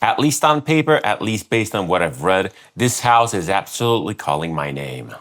At least on paper, at least based on what I've read, this house is absolutely calling my name.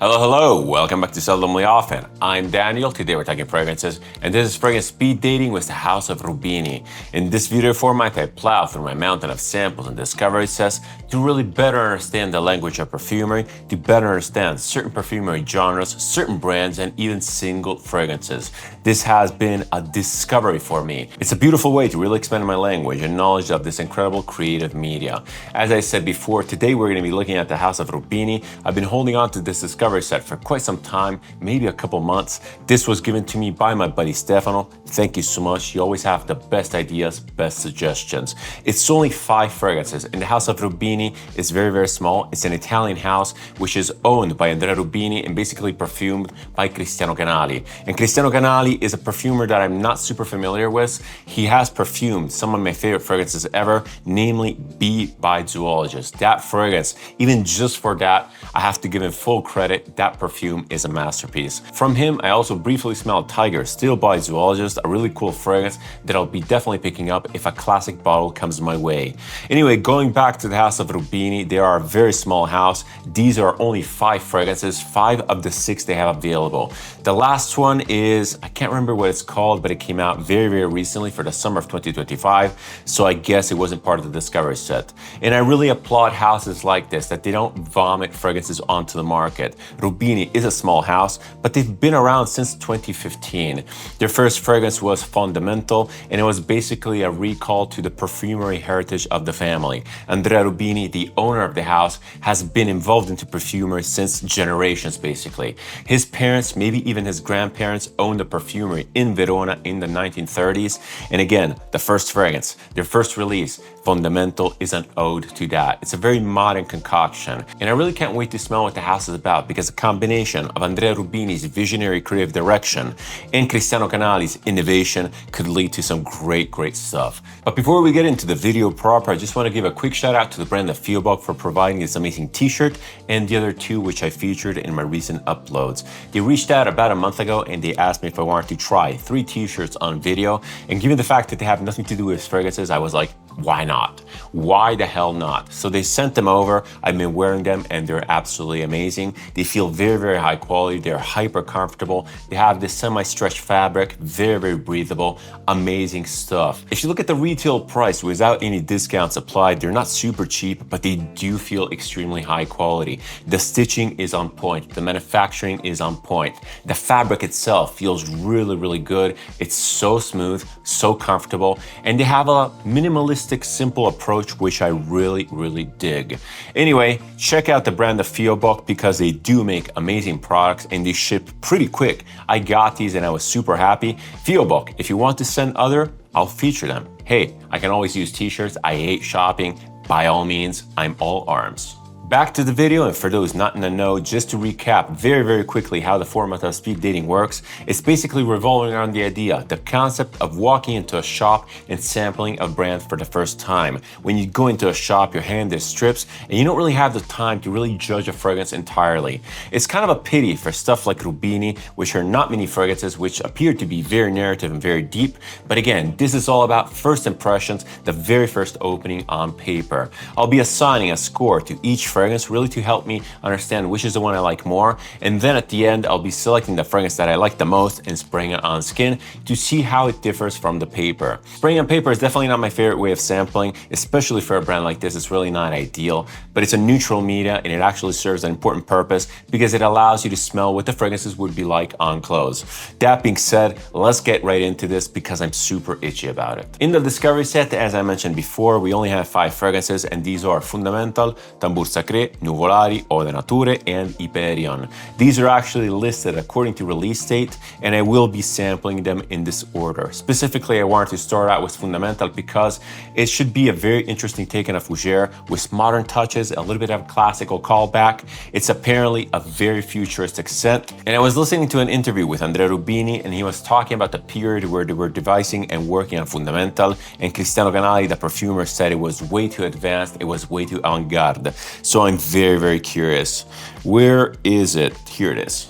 Hello, hello, welcome back to Seldomly Often. I'm Daniel, today we're talking fragrances, and this is fragrance speed dating with the House of Rubini. In this video format, I plow through my mountain of samples and discovery sets to really better understand the language of perfumery, to better understand certain perfumery genres, certain brands, and even single fragrances. This has been a discovery for me. It's a beautiful way to really expand my language and knowledge of this incredible creative media. As I said before, today we're going to be looking at the House of Rubini. I've been holding on to this discovery set for quite some time, maybe a couple months. This was given to me by my buddy Stefano. Thank you so much. You always have the best ideas, best suggestions. It's only 5 fragrances, and the House of Rubini is very, very small. It's an Italian house which is owned by Andrea Rubini and basically perfumed by Cristiano Canali. And Cristiano Canali is a perfumer that I'm not super familiar with. He has perfumed some of my favorite fragrances ever, namely Be by Zoologist. That fragrance, even just for that, I have to give him full credit. That perfume is a masterpiece. From him, I also briefly smelled Tiger, still by Zoologist, a really cool fragrance that I'll be definitely picking up if a classic bottle comes my way. Anyway, going back to the House of Rubini, they are a very small house. These are only 5 fragrances, 5 of the 6 they have available. The last one is, I can't remember what it's called, but it came out very, very recently for the summer of 2025, so I guess it wasn't part of the discovery set. And I really applaud houses like this, that they don't vomit fragrances onto the market. Rubini is a small house, but they've been around since 2015. Their first fragrance was Fundamental, and it was basically a recall to the perfumery heritage of the family. Andrea Rubini, the owner of the house, has been involved into perfumery since generations, basically. His parents, maybe even his grandparents, owned a perfumery in Verona in the 1930s. And again, the first fragrance, their first release, Fundamental, is an ode to that. It's a very modern concoction, and I really can't wait to smell what the house is about, because a combination of Andrea Rubini's visionary creative direction and Cristiano Canali's innovation could lead to some great, great stuff. But before we get into the video proper, I just want to give a quick shout out to the brand Nuvolari for providing this amazing t-shirt and the other 2 which I featured in my recent uploads. They reached out about a month ago and they asked me if I wanted to try 3 t-shirts on video, and given the fact that they have nothing to do with fragrances, I was like, why not? Why the hell not? So they sent them over. I've been wearing them and they're absolutely amazing. They feel very, very high quality. They're hyper comfortable. They have this semi-stretched fabric, very, very breathable, amazing stuff. If you look at the retail price without any discounts applied, they're not super cheap, but they do feel extremely high quality. The stitching is on point. The manufacturing is on point. The fabric itself feels really, really good. It's so smooth, so comfortable, and they have a minimalistic, simple approach, which I really, really dig. Anyway, check out the brand of Nuvolari because they do make amazing products and they ship pretty quick. I got these and I was super happy. Nuvolari, if you want to send other, I'll feature them. Hey, I can always use t-shirts. I hate shopping. By all means, I'm all arms. Back to the video, and for those not in the know, just to recap very, very quickly how the format of speed dating works, it's basically revolving around the idea, the concept of walking into a shop and sampling a brand for the first time. When you go into a shop, your hand is strips, and you don't really have the time to really judge a fragrance entirely. It's kind of a pity for stuff like Rubini, which are not many fragrances, which appear to be very narrative and very deep. But again, this is all about first impressions, the very first opening on paper. I'll be assigning a score to each fragrance really to help me understand which is the one I like more, and then at the end I'll be selecting the fragrance that I like the most and spraying it on skin to see how it differs from the paper. Spraying on paper is definitely not my favorite way of sampling, especially for a brand like this. It's really not ideal, but it's a neutral media and it actually serves an important purpose because it allows you to smell what the fragrances would be like on clothes. That being said, let's get right into this because I'm super itchy about it. In the discovery set, as I mentioned before, we only have 5 fragrances, and these are Fundamental, Tambour Sacré, Nuvolari, Odenaturae, and Hyperion. These are actually listed according to release date, and I will be sampling them in this order. Specifically, I wanted to start out with Fundamental because it should be a very interesting take on a fougere with modern touches, a little bit of a classical callback. It's apparently a very futuristic scent, and I was listening to an interview with Andrea Rubini, and he was talking about the period where they were devising and working on Fundamental, and Cristiano Canali, the perfumer, said it was way too advanced, it was way too avant-garde. So I'm very, very curious. Where is it? Here it is.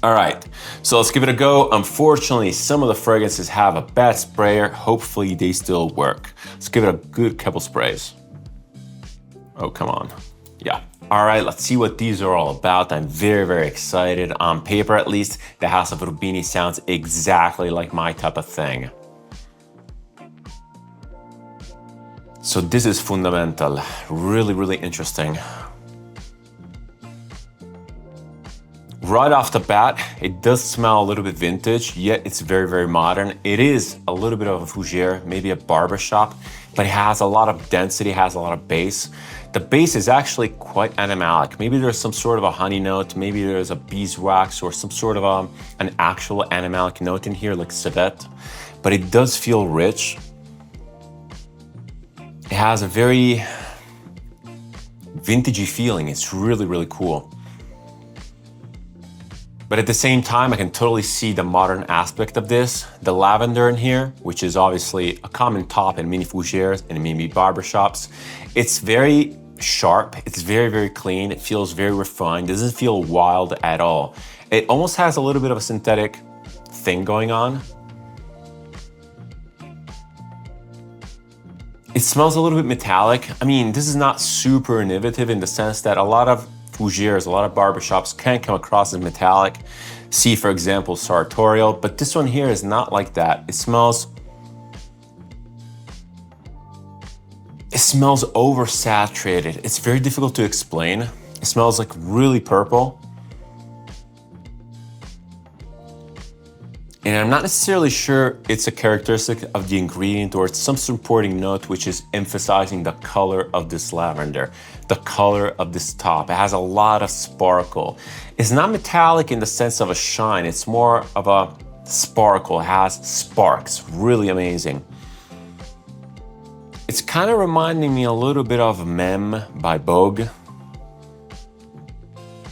All right, so let's give it a go. Unfortunately, some of the fragrances have a bad sprayer. Hopefully they still work. Let's give it a good couple sprays. Oh, come on. Yeah. All right, let's see what these are all about. I'm very, very excited. On paper, at least, the House of Rubini sounds exactly like my type of thing. So this is fundamental. Really, really interesting. Right off the bat, it does smell a little bit vintage, yet it's very, very modern. It is a little bit of a fougere, maybe a barbershop, but it has a lot of density, has a lot of bass. The bass is actually quite animalic. Maybe there's some sort of a honey note, maybe there's a beeswax or some sort of an actual animalic note in here, like civet, but it does feel rich. It has a very vintagey feeling. It's really, really cool. But at the same time, I can totally see the modern aspect of this. The lavender in here, which is obviously a common top in many fougères and many barbershops. It's very sharp, it's very, very clean, it feels very refined, doesn't feel wild at all. It almost has a little bit of a synthetic thing going on. It smells a little bit metallic. I mean, this is not super innovative in the sense that a lot of fougères, a lot of barbershops can come across as metallic. See, for example, sartorial, but this one here is not like that. It smells oversaturated. It's very difficult to explain. It smells like really purple. And I'm not necessarily sure it's a characteristic of the ingredient or it's some supporting note which is emphasizing the color of this lavender, the color of this top. It has a lot of sparkle. It's not metallic in the sense of a shine, it's more of a sparkle. It has sparks, really amazing. It's kind of reminding me a little bit of Mem by Bogue. It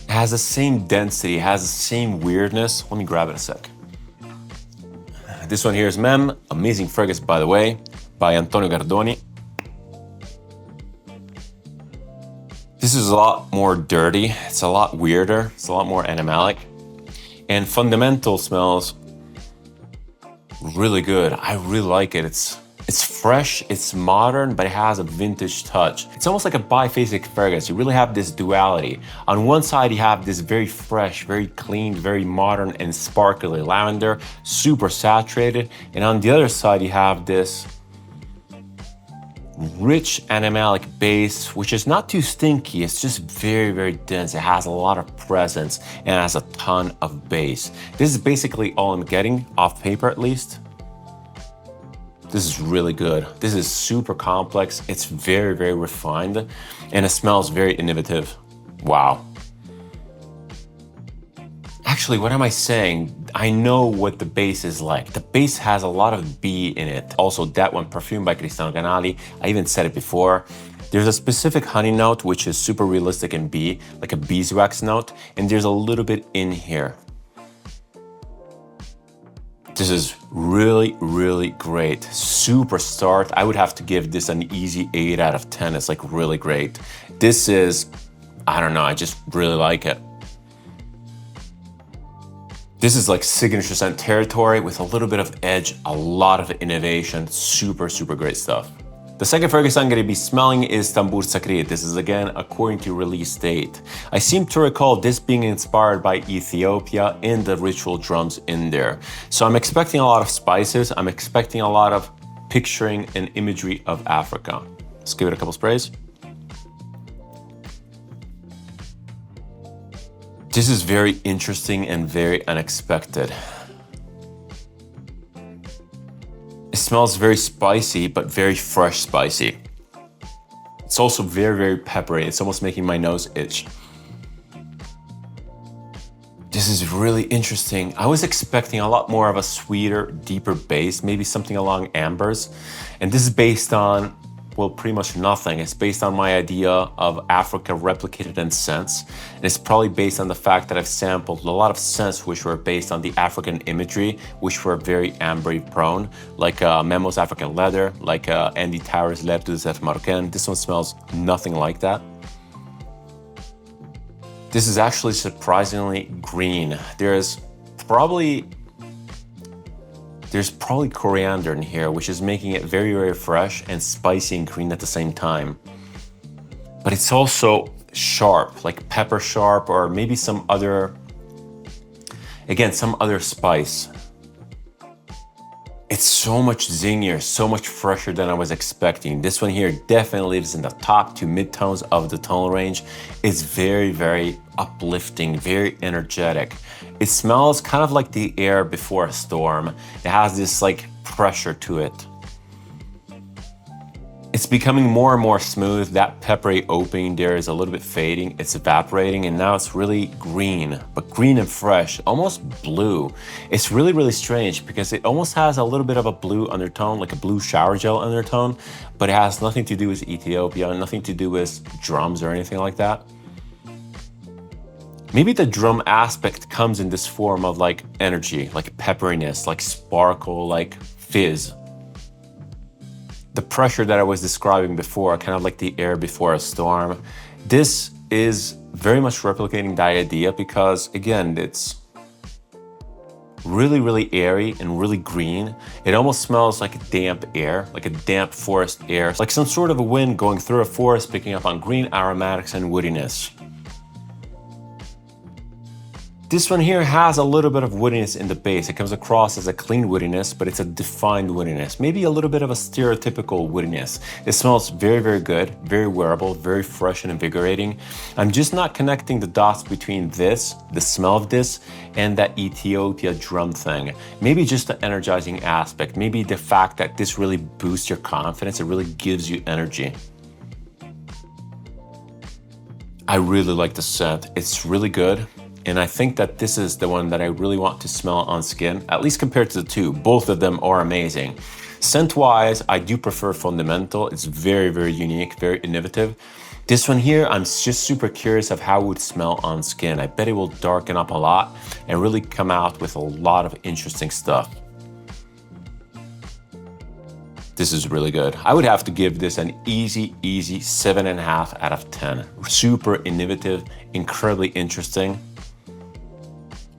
has the same density, it has the same weirdness. Let me grab it a sec. This one here is Mem, amazing fragrance by the way, by Antonio Gardoni. This is a lot more dirty, it's a lot weirder, it's a lot more animalic. And Fundamental smells really good. I really like it. It's fresh, it's modern, but it has a vintage touch. It's almost like a biphasic fragrance. You really have this duality. On one side, you have this very fresh, very clean, very modern and sparkly lavender, super saturated. And on the other side, you have this rich animalic base, which is not too stinky. It's just very, very dense. It has a lot of presence and it has a ton of bass. This is basically all I'm getting, off paper at least. This is really good. This is super complex. It's very, very refined and it smells very innovative. Wow. Actually, what am I saying? I know what the base is like. The base has a lot of bee in it. Also, that one, perfumed by Cristiano Canali. I even said it before. There's a specific honey note, which is super realistic in bee, like a beeswax note. And there's a little bit in here. This is really, really great. Super start. I would have to give this an easy 8 out of 10. It's like really great. This is, I don't know, I just really like it. This is like signature scent territory with a little bit of edge, a lot of innovation, super, super great stuff. The second fragrance I'm going to be smelling is Tambour Sacré. This is again according to release date. I seem to recall this being inspired by Ethiopia and the ritual drums in there. So I'm expecting a lot of spices. I'm expecting a lot of picturing and imagery of Africa. Let's give it a couple sprays. This is very interesting and very unexpected. It smells very spicy, but very fresh spicy. It's also very, very peppery. It's almost making my nose itch. This is really interesting. I was expecting a lot more of a sweeter, deeper base, maybe something along ambers. And this is based on, well, pretty much nothing. It's based on my idea of Africa replicated in scents. And it's probably based on the fact that I've sampled a lot of scents which were based on the African imagery, which were very ambery prone, like Memo's African Leather, like Andy Towers' L'air du Désert Marocain. This one smells nothing like that. This is actually surprisingly green. There's probably coriander in here, which is making it very, very fresh and spicy and green at the same time. But it's also sharp, like pepper sharp, or maybe some other spice. It's so much zingier, so much fresher than I was expecting. This one here definitely lives in the top to mid-tones of the tonal range. It's very, very uplifting, very energetic. It smells kind of like the air before a storm. It has this like pressure to it. It's becoming more and more smooth. That peppery opening there is a little bit fading. It's evaporating, and now it's really green, but green and fresh, almost blue. It's really, really strange because it almost has a little bit of a blue undertone, like a blue shower gel undertone, but it has nothing to do with Ethiopia, nothing to do with drums or anything like that. Maybe the drum aspect comes in this form of like energy, like pepperiness, like sparkle, like fizz. The pressure that I was describing before, kind of like the air before a storm. This is very much replicating that idea because, again, it's really, really airy and really green. It almost smells like damp air, like a damp forest air, like some sort of a wind going through a forest picking up on green aromatics and woodiness. This one here has a little bit of woodiness in the base. It comes across as a clean woodiness, but it's a defined woodiness. Maybe a little bit of a stereotypical woodiness. It smells very, very good, very wearable, very fresh and invigorating. I'm just not connecting the dots between this, the smell of this, and that Ethiopia drum thing. Maybe just the energizing aspect. Maybe the fact that this really boosts your confidence. It really gives you energy. I really like the scent. It's really good. And I think that this is the one that I really want to smell on skin, at least compared to the two. Both of them are amazing. Scent-wise, I do prefer Fundamental. It's very, very unique, very innovative. This one here, I'm just super curious of how it would smell on skin. I bet it will darken up a lot and really come out with a lot of interesting stuff. This is really good. I would have to give this an easy 7.5 out of 10. Super innovative, incredibly interesting.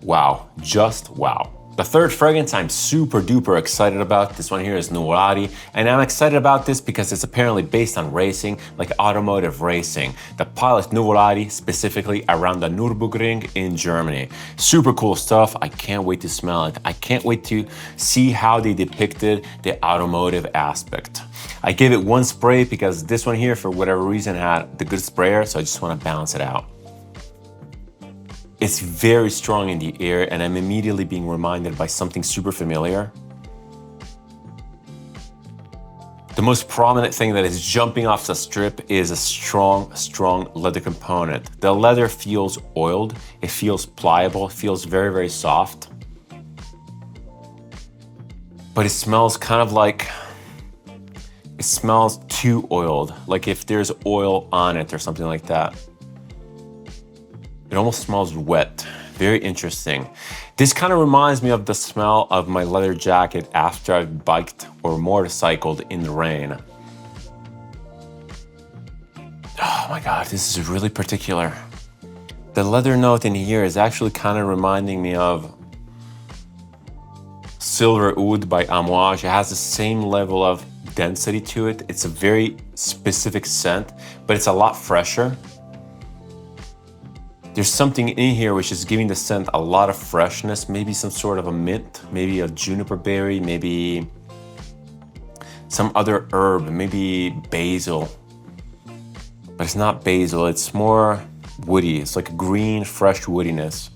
Wow, just wow. The third fragrance I'm super duper excited about, this one here is Nuvolari, and I'm excited about this because it's apparently based on racing, like automotive racing. The pilot Nuvolari, specifically around the Nürburgring in Germany. Super cool stuff, I can't wait to smell it. I can't wait to see how they depicted the automotive aspect. I gave it one spray because this one here, for whatever reason, had the good sprayer, so I just want to balance it out. It's very strong in the air, and I'm immediately being reminded by something super familiar. The most prominent thing that is jumping off the strip is a strong leather component. The leather feels oiled, it feels pliable, it feels very, very soft. But it smells kind of like, it smells too oiled, like if there's oil on it or something like that. It almost smells wet. Very interesting. This kind of reminds me of the smell of my leather jacket after I've biked or motorcycled in the rain. Oh my God, this is really particular. The leather note in here is actually kind of reminding me of Silver Oud by Amouage. It has the same level of density to it. It's a very specific scent, but it's a lot fresher. There's something in here which is giving the scent a lot of freshness, maybe some sort of a mint, maybe a juniper berry, maybe some other herb, maybe basil. But it's not basil, it's more woody. It's like a green, fresh woodiness.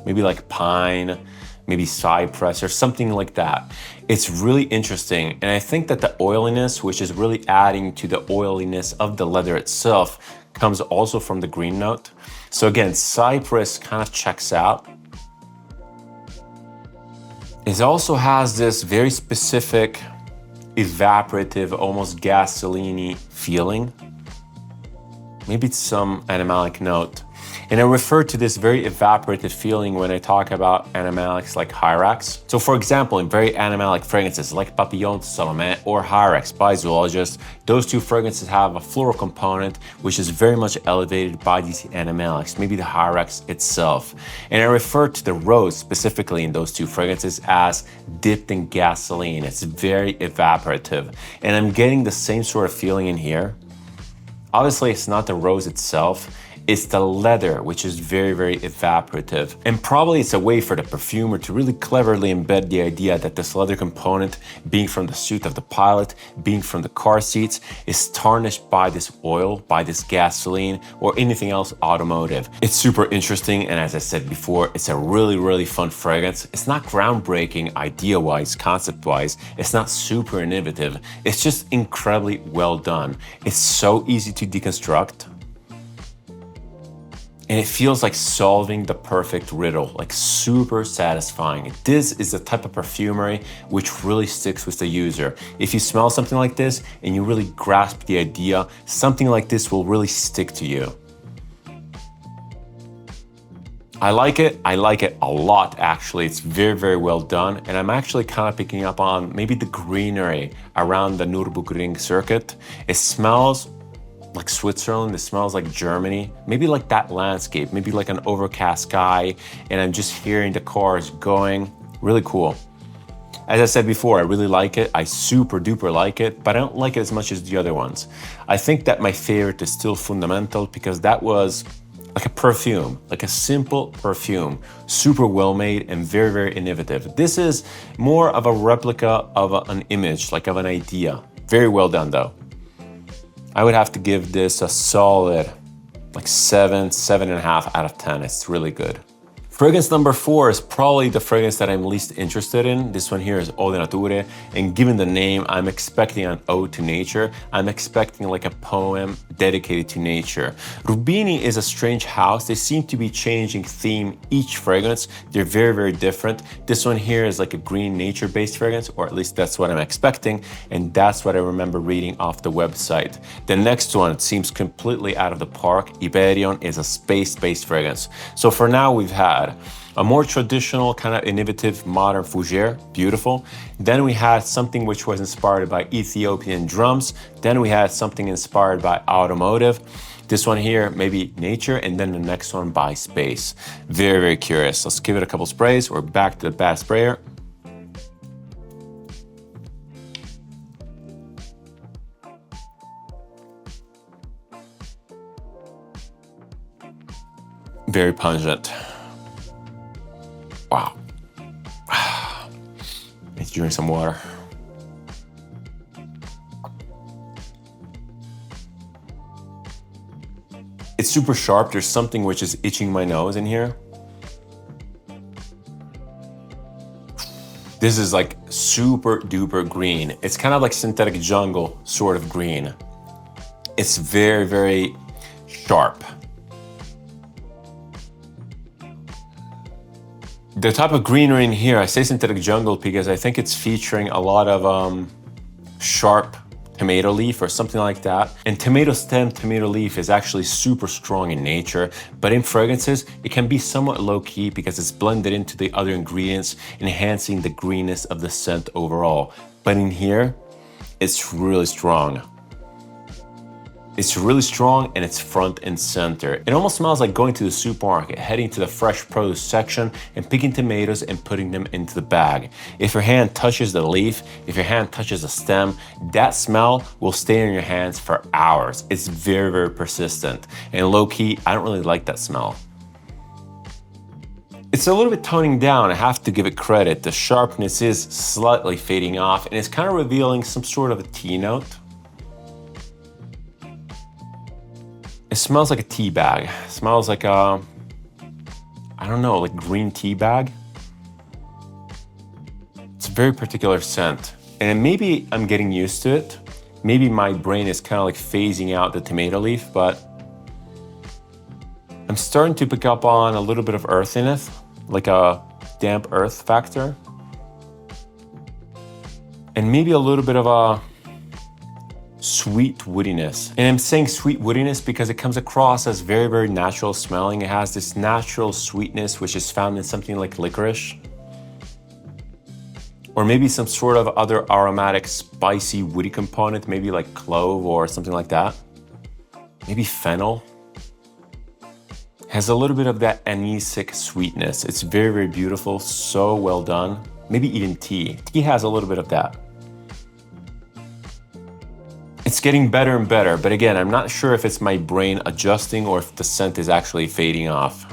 Maybe like pine, maybe cypress or something like that. It's really interesting. And I think that the oiliness, which is really adding to the oiliness of the leather itself, comes also from the green note. So again, cypress kind of checks out. It also has this very specific evaporative, almost gasoline-y feeling. Maybe it's some animalic note. And I refer to this very evaporative feeling when I talk about animalics like Hyrax. So for example, in very animalic fragrances like Papillon de Salomé or Hyrax by zoologists, those two fragrances have a floral component which is very much elevated by these animalics, maybe the Hyrax itself. And I refer to the rose specifically in those two fragrances as dipped in gasoline. It's very evaporative. And I'm getting the same sort of feeling in here. Obviously, it's not the rose itself, it's the leather, which is very, very evaporative. And probably it's a way for the perfumer to really cleverly embed the idea that this leather component, being from the suit of the pilot, being from the car seats, is tarnished by this oil, by this gasoline, or anything else automotive. It's super interesting, and as I said before, it's a really, really fun fragrance. It's not groundbreaking idea-wise, concept-wise. It's not super innovative. It's just incredibly well done. It's so easy to deconstruct. And it feels like solving the perfect riddle, like super satisfying. This is the type of perfumery which really sticks with the user. If you smell something like this and you really grasp the idea, something like this will really stick to you. I like it a lot actually. It's very, very well done. And I'm actually kind of picking up on maybe the greenery around the Nürburgring circuit. It smells like Switzerland, it smells like Germany, maybe like that landscape, maybe like an overcast sky, and I'm just hearing the cars going. Really cool. As I said before, I really like it. I super duper like it, but I don't like it as much as the other ones. I think that my favorite is still Fundamental because that was like a perfume, like a simple perfume, super well made and very, very innovative. This is more of a replica of an image, like of an idea. Very well done though. I would have to give this a solid like 7.5 out of 10. It's really good. Fragrance number 4 is probably the fragrance that I'm least interested in. This one here is Odenaturae, and given the name, I'm expecting an ode to nature. I'm expecting like a poem dedicated to nature. Rubini is a strange house. They seem to be changing theme each fragrance. They're very, very different. This one here is like a green nature-based fragrance, or at least that's what I'm expecting, and that's what I remember reading off the website. The next one seems completely out of the park. Hyperion is a space-based fragrance. So for now, we've had a more traditional, kind of innovative, modern fougere, beautiful. Then we had something which was inspired by Ethiopian drums. Then we had something inspired by automotive. This one here, maybe nature, and then the next one by space. Very, very curious. Let's give it a couple sprays. We're back to the bad sprayer. Very pungent. Wow. Let's drink some water. It's super sharp. There's something which is itching my nose in here. This is like super duper green. It's kind of like synthetic jungle sort of green. It's very, very sharp. The type of greenery in here, I say synthetic jungle because I think it's featuring a lot of sharp tomato leaf or something like that. And tomato stem, tomato leaf is actually super strong in nature, but in fragrances, it can be somewhat low-key because it's blended into the other ingredients, enhancing the greenness of the scent overall. But in here, it's really strong. It's really strong and it's front and center. It almost smells like going to the supermarket, heading to the fresh produce section and picking tomatoes and putting them into the bag. If your hand touches the leaf, if your hand touches the stem, that smell will stay in your hands for hours. It's very, very persistent. And low-key, I don't really like that smell. It's a little bit toning down, I have to give it credit. The sharpness is slightly fading off and it's kind of revealing some sort of a tea note. It smells like a tea bag. It smells like a, I don't know, like green tea bag. It's a very particular scent. And maybe I'm getting used to it. Maybe my brain is kind of like phasing out the tomato leaf, but I'm starting to pick up on a little bit of earthiness, like a damp earth factor. And maybe a little bit of a sweet woodiness. And I'm saying sweet woodiness because it comes across as very, very natural smelling. It has this natural sweetness which is found in something like licorice, or maybe some sort of other aromatic, spicy, woody component, maybe like clove or something like that. Maybe fennel. Has a little bit of that anisic sweetness. It's very, very beautiful, so well done. Maybe even tea. Tea has a little bit of that. It's getting better and better, but again, I'm not sure if it's my brain adjusting or if the scent is actually fading off.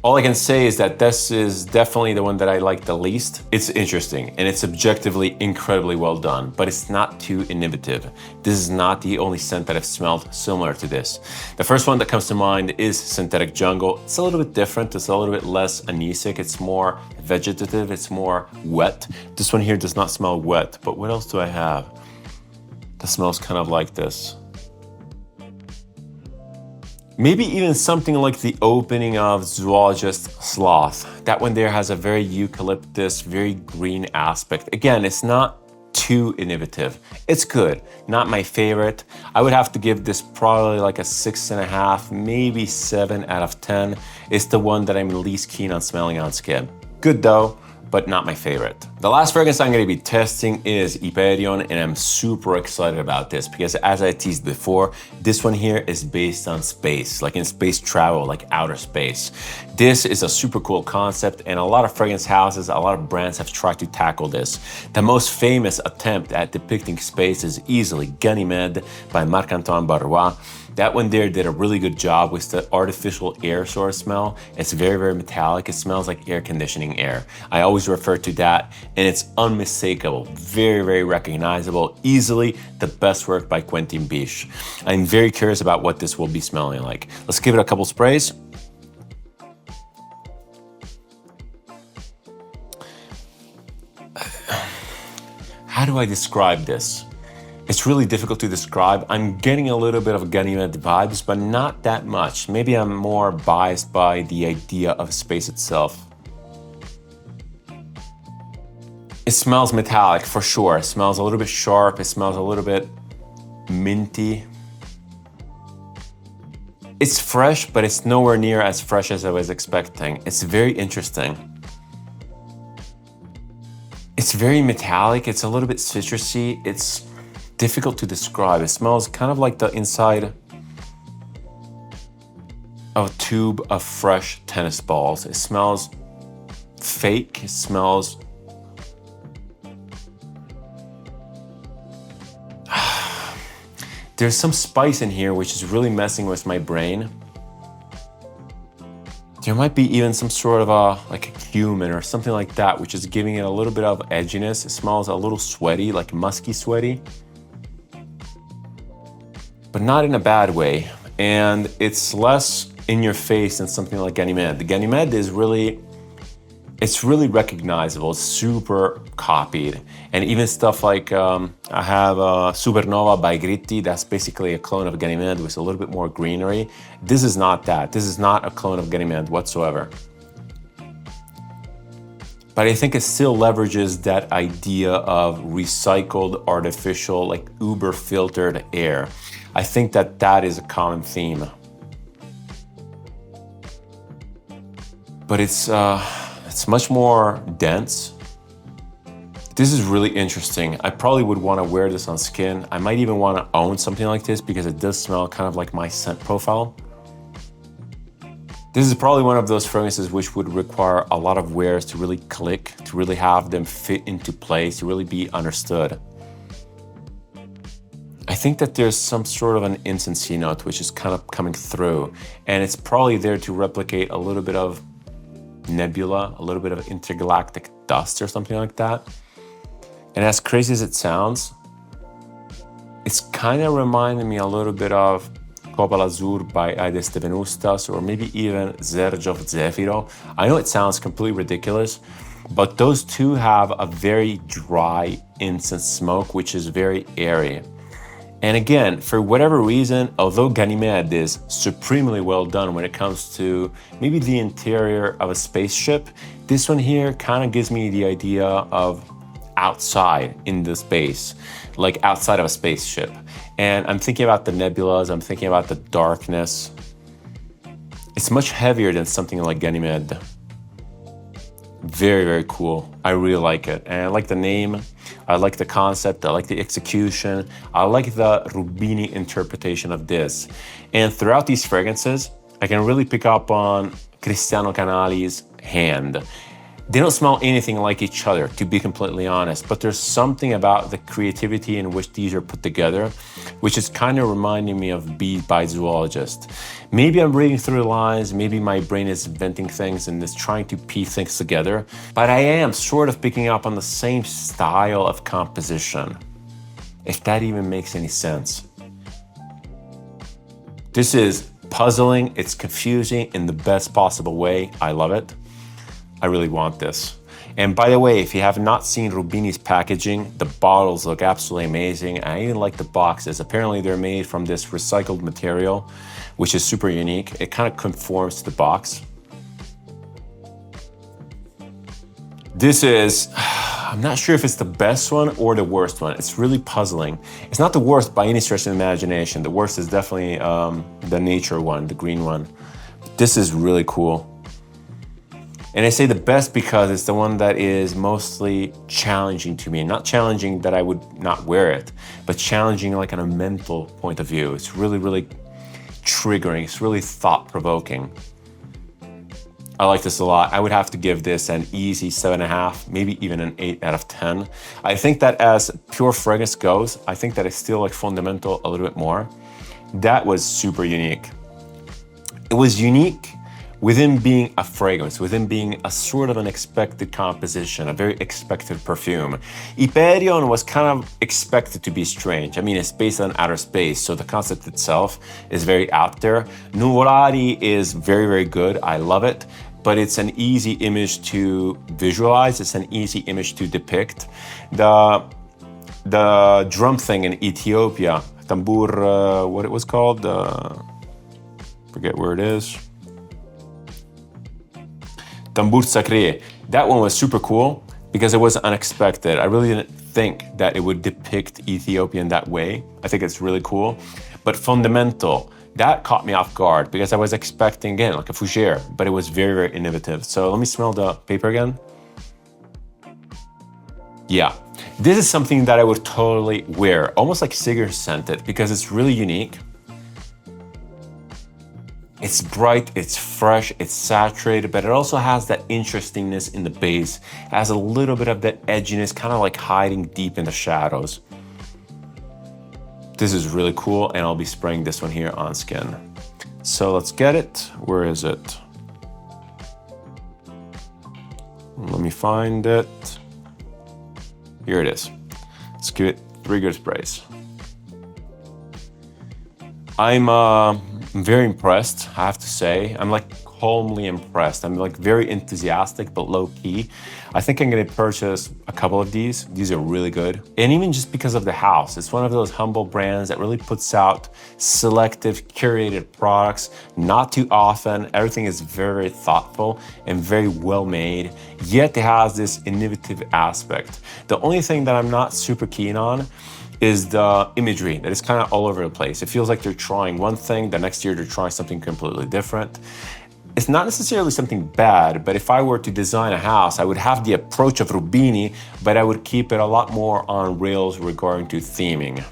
All I can say is that this is definitely the one that I like the least. It's interesting and it's objectively incredibly well done, but it's not too innovative. This is not the only scent that I've smelled similar to this. The first one that comes to mind is Synthetic Jungle. It's a little bit different. It's a little bit less anisic. It's more vegetative. It's more wet. This one here does not smell wet, but what else do I have that smells kind of like this? Maybe even something like the opening of Zoologist Sloth. That one there has a very eucalyptus, very green aspect. Again, it's not too innovative. It's good, not my favorite. I would have to give this probably like a 6.5, maybe 7 out of 10. It's the one that I'm least keen on smelling on skin. Good though, but not my favorite. The last fragrance I'm going to be testing is Hyperion, and I'm super excited about this because, as I teased before, this one here is based on space, like in space travel, like outer space. This is a super cool concept, and a lot of fragrance houses, a lot of brands have tried to tackle this. The most famous attempt at depicting space is easily Ganymede by Marc-Antoine Barrois. That one there did a really good job with the artificial air sort of smell. It's very, very metallic. It smells like air conditioning air. I always refer to that, and it's unmistakable, very, very recognizable, easily the best work by Quentin Biche. I'm very curious about what this will be smelling like. Let's give it a couple sprays. How do I describe this? It's really difficult to describe. I'm getting a little bit of Ganymede vibes, but not that much. Maybe I'm more biased by the idea of space itself. It smells metallic for sure. It smells a little bit sharp. It smells a little bit minty. It's fresh, but it's nowhere near as fresh as I was expecting. It's very interesting. It's very metallic. It's a little bit citrusy. It's difficult to describe. It smells kind of like the inside of a tube of fresh tennis balls. It smells fake. It smells... There's some spice in here which is really messing with my brain. There might be even some sort of like a cumin or something like that, which is giving it a little bit of edginess. It smells a little sweaty, like musky sweaty, but not in a bad way. And it's less in your face than something like Ganymede. The Ganymede is really, it's really recognizable. It's super copied. And even stuff like, I have Supernova by Gritti. That's basically a clone of Ganymede with a little bit more greenery. This is not that. This is not a clone of Ganymede whatsoever. But I think it still leverages that idea of recycled, artificial, like uber filtered air. I think that that is a common theme. But it's much more dense. This is really interesting. I probably would want to wear this on skin. I might even want to own something like this because it does smell kind of like my scent profile. This is probably one of those fragrances which would require a lot of wears to really click, to really have them fit into place, to really be understood. I think that there's some sort of an incensey note which is kind of coming through, and it's probably there to replicate a little bit of nebula, a little bit of intergalactic dust or something like that. And as crazy as it sounds, it's kind of reminding me a little bit of Copal Azur by Aides de Venustas, or maybe even Zerge of Zefiro. I know it sounds completely ridiculous, but those two have a very dry incense smoke, which is very airy. And again, for whatever reason, although Ganymede is supremely well done when it comes to maybe the interior of a spaceship, this one here kind of gives me the idea of outside in the space, like outside of a spaceship. And I'm thinking about the nebulas, I'm thinking about the darkness. It's much heavier than something like Ganymede. Very, very cool. I really like it. And I like the name, I like the concept, I like the execution, I like the Rubini interpretation of this. And throughout these fragrances, I can really pick up on Cristiano Canali's hand. They don't smell anything like each other, to be completely honest, but there's something about the creativity in which these are put together, which is kind of reminding me of Bee by Zoologist. Maybe I'm reading through the lines, maybe my brain is inventing things and is trying to piece things together, but I am sort of picking up on the same style of composition, if that even makes any sense. This is puzzling, it's confusing in the best possible way. I love it. I really want this. And by the way, if you have not seen Rubini's packaging, the bottles look absolutely amazing. I even like the boxes. Apparently they're made from this recycled material, which is super unique. It kind of conforms to the box. This is, I'm not sure if it's the best one or the worst one. It's really puzzling. It's not the worst by any stretch of the imagination. The worst is definitely the nature one, the green one. This is really cool. And I say the best because it's the one that is mostly challenging to me. Not challenging that I would not wear it, but challenging like on a mental point of view. It's really, really triggering. It's really thought-provoking. I like this a lot. I would have to give this an easy 7.5, maybe even an 8 out of 10. I think that as pure fragrance goes, I think that it's still like fundamental a little bit more. That was super unique. It was unique within being a fragrance, within being a sort of an expected composition, a very expected perfume. Hyperion was kind of expected to be strange. I mean, it's based on outer space, so the concept itself is very out there. Nuvolari is very, very good. I love it, but it's an easy image to visualize. It's an easy image to depict. The drum thing in Ethiopia, Tambour, what it was called? Forget where it is. Tambour Sacré. That one was super cool because it was unexpected. I really didn't think that it would depict Ethiopia in that way. I think it's really cool. But fundamental, that caught me off guard because I was expecting, again, like a fougere, but it was very, very innovative. So let me smell the paper again. Yeah, this is something that I would totally wear, almost like cigarette scented because it's really unique. It's bright, it's fresh, it's saturated, but it also has that interestingness in the base. It has a little bit of that edginess, kind of like hiding deep in the shadows. This is really cool, and I'll be spraying this one here on skin. So let's get it. Where is it? Let me find it. Here it is. Let's give it 3 good sprays. I'm very impressed, I have to say. I'm like calmly impressed. I'm like very enthusiastic, but low key. I think I'm gonna purchase a couple of these. These are really good. And even just because of the house, it's one of those humble brands that really puts out selective, curated products, not too often. Everything is very thoughtful and very well made, yet it has this innovative aspect. The only thing that I'm not super keen on is the imagery that is kind of all over the place. It feels like they're trying one thing, the next year they're trying something completely different. It's not necessarily something bad, but if I were to design a house, I would have the approach of Rubini, but I would keep it a lot more on rails regarding to theming.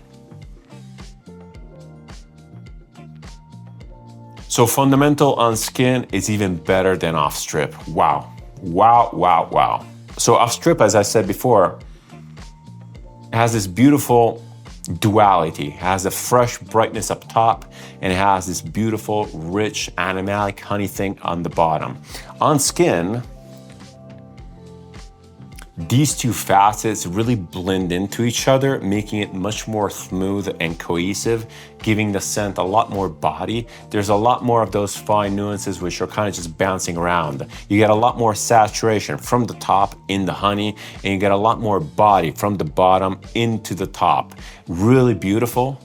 So fundamental on skin is even better than off strip. Wow, wow, wow, wow. So off strip, as I said before, it has this beautiful duality. It has a fresh brightness up top, and it has this beautiful, rich, animalic honey thing on the bottom. On skin, these two facets really blend into each other, making it much more smooth and cohesive, giving the scent a lot more body. There's a lot more of those fine nuances which are kind of just bouncing around. You get a lot more saturation from the top in the honey, and you get a lot more body from the bottom into the top. Really beautiful.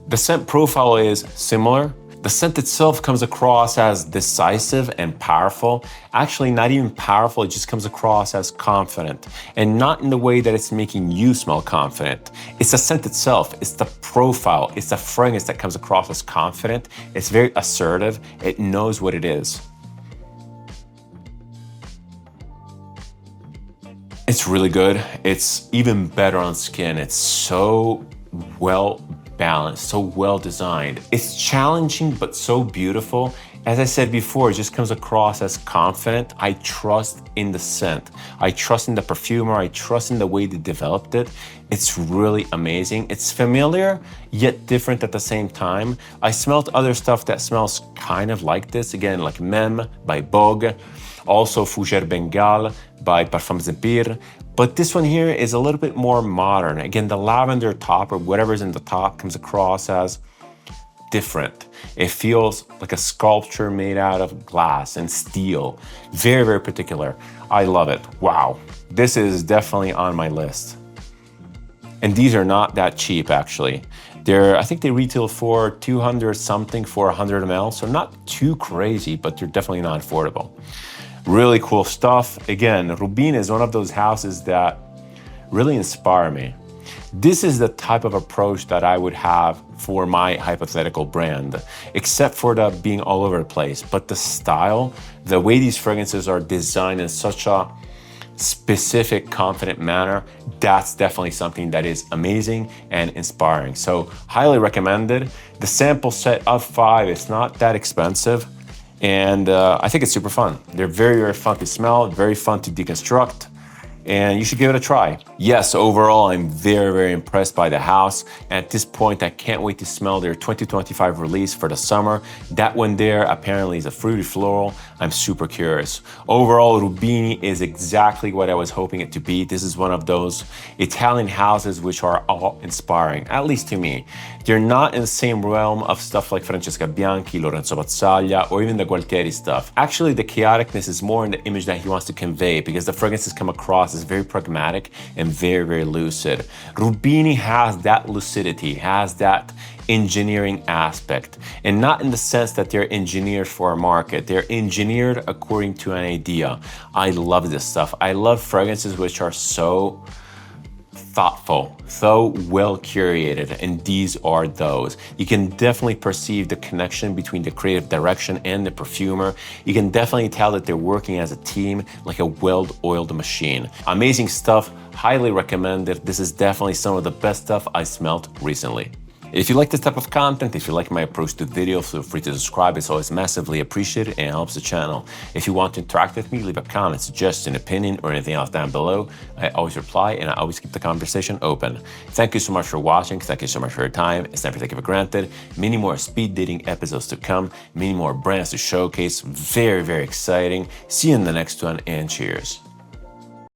The scent profile is similar. The scent itself comes across as decisive and powerful. Actually, not even powerful, it just comes across as confident. And not in the way that it's making you smell confident. It's the scent itself, it's the profile, it's the fragrance that comes across as confident. It's very assertive, it knows what it is. It's really good. It's even better on skin. It's so well balanced, so well designed. It's challenging, but so beautiful. As I said before, it just comes across as confident. I trust in the scent. I trust in the perfumer. I trust in the way they developed it. It's really amazing. It's familiar, yet different at the same time. I smelled other stuff that smells kind of like this. Again, like Mem by Bogue. Also Fougère Bengale by Parfums Empire. But this one here is a little bit more modern. Again, the lavender top or whatever's in the top comes across as different. It feels like a sculpture made out of glass and steel. Very, very particular. I love it. Wow. This is definitely on my list. And these are not that cheap, actually. I think they retail for 200 something for 100 ml, so not too crazy, but they're definitely not affordable. Really cool stuff. Again, Rubini is one of those houses that really inspire me. This is the type of approach that I would have for my hypothetical brand, except for the being all over the place. But the style, the way these fragrances are designed in such a specific, confident manner, that's definitely something that is amazing and inspiring. So highly recommended. The sample set of 5 is not that expensive. And I think it's super fun. They're very, very fun to smell, very fun to deconstruct, and you should give it a try. Yes, overall, I'm very, very impressed by the house. At this point, I can't wait to smell their 2025 release for the summer. That one there apparently is a fruity floral. I'm super curious. Overall, Rubini is exactly what I was hoping it to be. This is one of those Italian houses which are all inspiring, at least to me. They're not in the same realm of stuff like Francesca Bianchi, Lorenzo Bazzaglia, or even the Gualtieri stuff. Actually, the chaoticness is more in the image that he wants to convey because the fragrances come across as very pragmatic and very, very lucid. Rubini has that lucidity, has that engineering aspect, and not in the sense that they're engineered for a market. They're engineered according to an idea. I love this stuff. I love fragrances which are so thoughtful, so well curated, and these are those. You can definitely perceive the connection between the creative direction and the perfumer. You can definitely tell that they're working as a team, like a well-oiled machine. Amazing stuff, highly recommended. This is definitely some of the best stuff I smelled recently. If you like this type of content, if you like my approach to video, feel free to subscribe. It's always massively appreciated and helps the channel. If you want to interact with me, leave a comment, suggestion, opinion, or anything else down below. I always reply and I always keep the conversation open. Thank you so much for watching. Thank you so much for your time. It's never taken for granted. Many more speed dating episodes to come. Many more brands to showcase. Very, very exciting. See you in the next one and cheers.